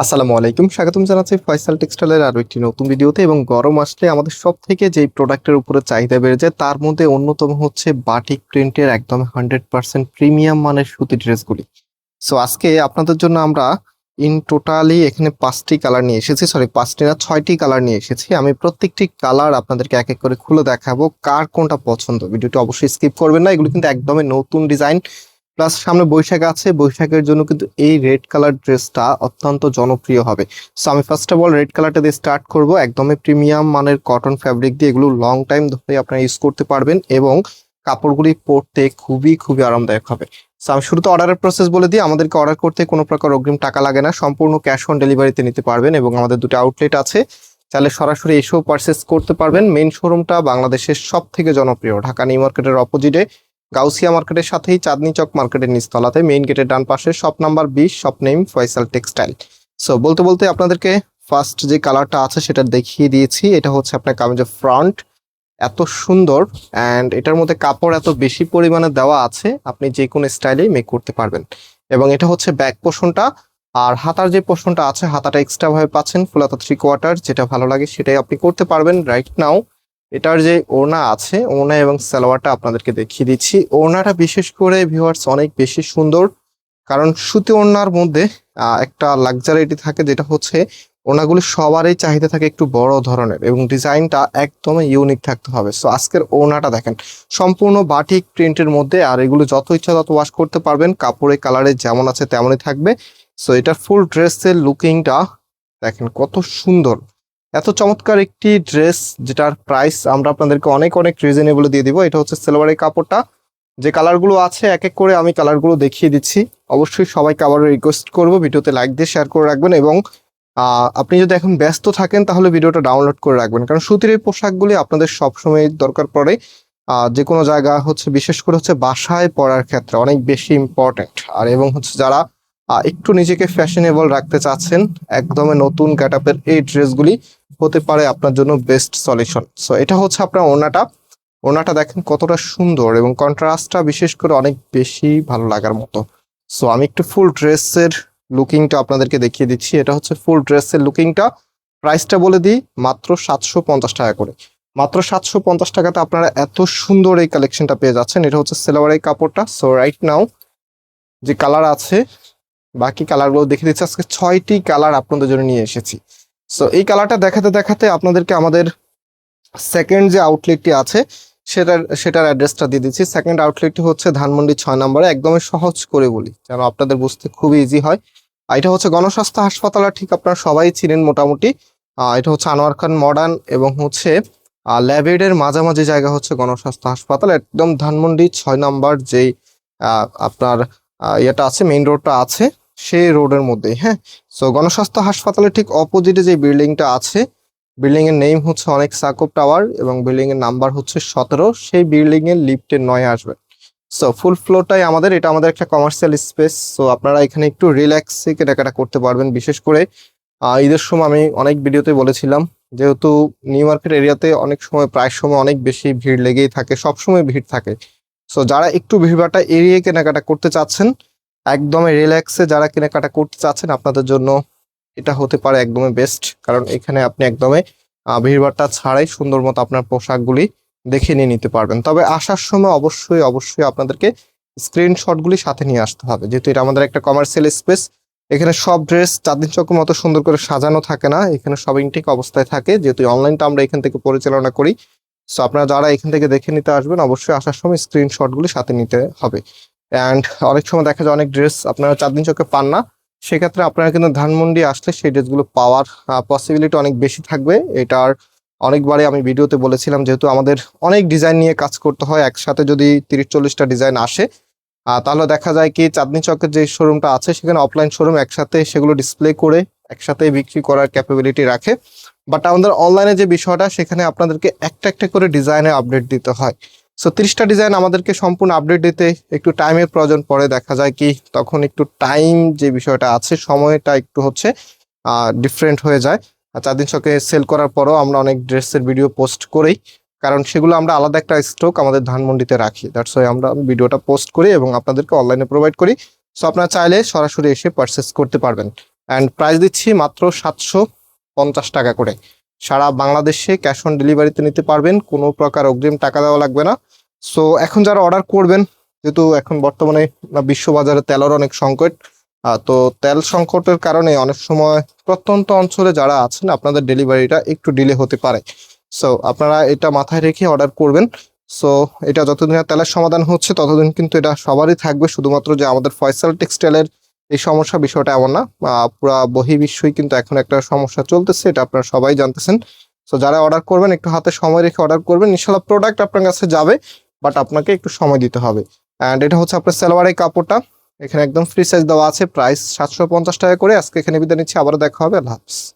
আসসালামু আলাইকুম, স্বাগতম জানাচ্ছি ফয়সাল টেক্সটাইলের আরো একটি নতুন ভিডিওতে। এবং গরম আসলে আমাদের সব থেকে যেই প্রোডাক্টের উপরে চাহিদা বেড়ে যায় তার মধ্যে অন্যতম হচ্ছে বাটিক প্রিন্টের একদম 100% প্রিমিয়াম মানের সুতি ড্রেসগুলি। সো আজকে আপনাদের জন্য আমরা ইন টোটালি এখানে 5টি কালার নিয়ে এসেছি, সরি 5টি না 6টি কালার নিয়ে এসেছি। আমি প্রত্যেকটি কালার আপনাদেরকে এক এক করে খুলে দেখাবো, কার কোনটা পছন্দ। ভিডিওটি অবশ্যই স্কিপ করবেন না, এগুলো কিন্তু একদমই নতুন ডিজাইন। প্লাস সামনে বৈশাখ আছে, বৈশাখের জন্য কিন্তু এই রেড কালার ড্রেসটা অত্যন্ত জনপ্রিয় হবে। সো আমি ফার্স্ট অফ অল রেড কালারটা দিয়ে স্টার্ট করব। একদমই প্রিমিয়াম মানের কটন ফ্যাব্রিক দিয়ে, এগুলো লং টাইম ধরে আপনারা ইউজ করতে পারবেন এবং কাপড়গুলি পরতে খুবই খুবই আরামদায়ক হবে। সো আমি শুরুতে অর্ডারের প্রসেস বলে দিই। আমাদেরকে অর্ডার করতে কোনো প্রকার অগ্রিম টাকা লাগে না, সম্পূর্ণ ক্যাশ অন ডেলিভারিতে নিতে পারবেন এবং আমাদের দুটো আউটলেট আছে, চাইলে সরাসরি এসেও পারচেস করতে পারবেন। মেইন শোরুমটা বাংলাদেশের সব থেকে জনপ্রিয় ঢাকা নিউ মার্কেটের অপোজিটে, গাউসিয়া মার্কেটের সাথেই চাঁদনি চক মার্কেটের নিচতলাতে, মেইন গেটের ডান পাশে, shop number 20, shop name Faisal textile. So বলতে বলতে আপনাদেরকে ফার্স্ট যে কালারটা আছে সেটা দেখিয়ে দিয়েছি। এটা হচ্ছে আপনার কামিজের ফ্রন্ট, এত সুন্দর অ্যান্ড এটার মধ্যে কাপড় এত বেশি পরিমাণে দেওয়া আছে, আপনি যে কোনো স্টাইলেই মেক করতে পারবেন। এবং এটা হচ্ছে ব্যাক পোর্শনটা। আর হাতার যে পোর্শনটা আছে, হাতাটা এক্সট্রা ভাবে পাচ্ছেন, ফুল হাতা 3/4, যেটা ভালো লাগে সেটাই আপনি করতে পারবেন। রাইট নাও এটার যে ওড়না আছে, ওড়না এবং সালোয়ারটা আপনাদেরকে দেখিয়ে দিচ্ছি। ওড়নাটা বিশেষ করে ভিউয়ার্স অনেক বেশি সুন্দর, কারণ সুতি ওড়নার মধ্যে একটা লাক্সারিটি থাকে, যেটা হচ্ছে ওড়নাগুলো সবারই চাহিদা থাকে একটু বড় ধরনের এবং ডিজাইনটা একদমই ইউনিক থাকতে হবে। সো আজকের ওড়নাটা দেখেন, সম্পূর্ণ বাটিক প্রিন্টের মধ্যে, আর এগুলো যত ইচ্ছা তত ওয়াশ করতে পারবেন, কাপড়ের কালারে যেমন আছে তেমনই থাকবে। সো এটার ফুল ড্রেসের লুকিংটা দেখেন কত সুন্দর, এত চমৎকার একটি ড্রেস, যেটার প্রাইস আমরা আপনাদেরকে অনেক অনেক রিজনেবল দিয়ে দিব। এটা হচ্ছে সালোয়ারের কাপড়টা, যে কালারগুলো আছে এক এক করে আমি কালারগুলো দেখিয়ে দিচ্ছি। অবশ্যই সবাইকে আবার রিকোয়েস্ট করব ভিডিওতে লাইক দিয়ে শেয়ার করে রাখবেন এবং আপনি যদি এখন ব্যস্ত থাকেন তাহলে ভিডিওটা ডাউনলোড করে রাখবেন, কারণ সুতির এই পোশাকগুলি আপনাদের সবসময় দরকার পড়ে। যে কোনো জায়গা হচ্ছে, বিশেষ করে হচ্ছে বাসায় পরার ক্ষেত্রে অনেক বেশি ইম্পর্টেন্ট। আর এবং হচ্ছে যারা একটু নিজেকে ফ্যাশনেবল রাখতে চাচ্ছেন, একদমই নতুন গেটআপের এই ড্রেসগুলি হতে পারে আপনার জন্য বেস্ট সলিউশন। সো এটা হচ্ছে আপনার ওড়নাটা। ওড়নাটা দেখেন কতটা সুন্দর এবং কন্ট্রাস্টটা বিশেষ করে অনেক বেশি ভালো লাগার মতো। সো আমি একটু ফুল ড্রেসের লুকিংটা আপনাদেরকে দেখিয়ে দিচ্ছি। এটা হচ্ছে ফুল ড্রেসের লুকিংটা। প্রাইসটা বলে দিই, মাত্র 750 টাকা করে। মাত্র 750 টাকাতে আপনারা এত সুন্দর এই কালেকশনটা পেয়ে যাচ্ছেন। এটা হচ্ছে সালোয়ারের কাপড়টা। সো রাইট নাও যে কালার আছে, বাকি কালারগুলো দেখে দিচ্ছি। আজকে 6টি কালার আপনাদের জন্য নিয়ে এসেছি। সো এই কালারটা দেখাতে দেখাতে আপনাদেরকে আমাদের সেকেন্ড যে আউটলেটটি আছে সেটার অ্যাড্রেসটা দিয়ে দিচ্ছি। সেকেন্ড আউটলেটটি হচ্ছে ধানমন্ডি 6 নম্বরে। একদমই সহজ করে বলি যেন আপনাদের বুঝতে খুবই ইজি হয়। এটা হচ্ছে গণস্বাস্থ্য হাসপাতাল, ঠিক আপনারা সবাই চিনেন মোটামুটি। এটা হচ্ছে আনোয়ার খান মডার্ন এবং হচ্ছে ল্যাবেডের মাঝামাঝি জায়গা হচ্ছে গণস্বাস্থ্য হাসপাতাল। একদম ধানমন্ডি 6 নম্বর যেই আপনার ইয়েটা আছে, মেইন রোডটা আছে, সেই রোডের মধ্যেই। হ্যাঁ, সো গণস্বাস্থ্য হাসপাতালের ঠিক অপোজিটে যে বিল্ডিংটা আছে, বিল্ডিং এর নেম হচ্ছে অনেক সাকব টাওয়ার এবং বিল্ডিং এর নাম্বার হচ্ছে 17। সেই বিল্ডিং এর লিফটের 9 আসবে। সো ফুল ফ্লোরটাই আমাদের, এটা আমাদের একটা কমার্শিয়াল স্পেস। সো আপনারা এখানে একটু রিল্যাক্সে কেনাকাটা করতে পারবেন। বিশেষ করে ঈদের সময় আমি অনেক ভিডিওতে বলেছিলাম, যেহেতু নিউ মার্কেট এরিয়াতে অনেক সময় প্রায় সময় অনেক বেশি ভিড় লেগেই থাকে, সবসময় ভিড় থাকে। সো যারা একটু ভিড়ভাড়টা এড়িয়ে কেনাকাটা করতে চাচ্ছেন, একদমই রিল্যাক্সে যারা কেনাকাটা করতে চাচ্ছেন, আপনাদের জন্য এটা হতে পারে একদমই বেস্ট। কারণ এখানে আপনি একদমই ভিড়ভাড়টা ছাড়াই সুন্দর মতো আপনার পোশাকগুলি দেখে নিয়ে নিতে পারবেন। তবে আসার সময় অবশ্যই অবশ্যই আপনাদেরকে স্ক্রিনশটগুলি সাথে নিয়ে আসতে হবে, যেহেতু এটা আমাদের একটা কমার্শিয়াল স্পেস। এখানে সব ড্রেস চাঁদনি চকের মতো সুন্দর করে সাজানো থাকে না, এখানে সব ইনটেক অবস্থায় থাকে, যেহেতু অনলাইনটা আমরা এখান থেকে পরিচালনা করি। সো আপনারা যারা এখান থেকে দেখে নিতে আসবেন, অবশ্যই আসার সময় স্ক্রিনশটগুলি সাথে নিতে হবে। অ্যান্ড অনেক সময় দেখা যায় অনেক ড্রেস আপনারা চাঁদনি চকে পান না, সেক্ষেত্রে আপনারা কিন্তু ধানমন্ডি আসলে সেই ড্রেসগুলো পাওয়ার পসিবিলিটি অনেক বেশি থাকবে। এটার অনেকবারই আমি ভিডিওতে বলেছিলাম, যেহেতু আমাদের অনেক ডিজাইন নিয়ে কাজ করতে হয়, একসাথে যদি 30-40টা ডিজাইন আসে তাহলে দেখা যায় কি চাঁদনি চকের যে শোরুমটা আছে সেখানে অফলাইন শোরুম একসাথে সেগুলো ডিসপ্লে করে একসাথে বিক্রি করার ক্যাপাবিলিটি রাখে। বাট আমাদের অনলাইনে যে বিষয়টা, সেখানে আপনাদেরকে একটা একটা করে ডিজাইনে আপডেট দিতে হয়। সো 30টা ডিজাইন আমাদেরকে সম্পূর্ণ আপডেট দিতে একটু টাইমের প্রয়োজন পড়ে। দেখা যায় কি তখন একটু টাইম যে বিষয়টা আছে, সময়টা একটু হচ্ছে ডিফারেন্ট হয়ে যায়। আর চাঁদনি চকে সেল করার পরও আমরা অনেক ড্রেসের ভিডিও পোস্ট করি, কারণ সেগুলো আমরা আলাদা একটা স্টক আমাদের ধানমন্ডিতে রাখি। দ্যাটস ওয়াই আমরা ভিডিওটা পোস্ট করি এবং আপনাদেরকে অনলাইনে প্রোভাইড করি। সো আপনারা চাইলে সরাসরি এসে পারচেস করতে পারবেন। অ্যান্ড প্রাইস দিচ্ছি মাত্র 750 টাকা করে। সারা বাংলাদেশে ক্যাশ অন ডেলিভারিতে নিতে পারবেন, কোনো প্রকার অগ্রিম টাকা দেওয়া লাগবে না। সো এখন যারা অর্ডার করবেন, যেহেতু এখন বর্তমানে বিশ্ববাজারে তেলের অনেক সংকট, তো তেল সংকটের কারণে অনেক সময় প্রত্যন্ত অঞ্চলে যারা আছেন আপনাদের ডেলিভারিটা একটু ডিলে হতে পারে। সো আপনারা এটা মাথায় রেখে অর্ডার করবেন। সো এটা যতদিন না তেলের সমাধান হচ্ছে ততদিন কিন্তু এটা সবারই থাকবে, শুধুমাত্র যে আমাদের ফয়সাল টেক্সটাইলের এই সমস্যা বিষয়টা এমন না, পুরা বহির্বিশ্বই কিন্তু এখন একটা সমস্যা চলতেছে, এটা আপনারা সবাই জানতেছেন। সো যারা অর্ডার করবেন একটু হাতে সময় রেখে অর্ডার করবেন, ইনশাল্লাহ প্রোডাক্ট আপনার কাছে যাবে, বাট আপনাকে একটু সময় দিতে হবে। অ্যান্ড এটা হচ্ছে আপনার সালোয়ারের কাপড়টা, এখানে একদম ফ্রি সাইজ দেওয়া আছে, প্রাইস 750 টাকা করে। আজকে এখানে বিদায় নিচ্ছি, আবারও দেখা হবে, আল্লাহ হাফিজ।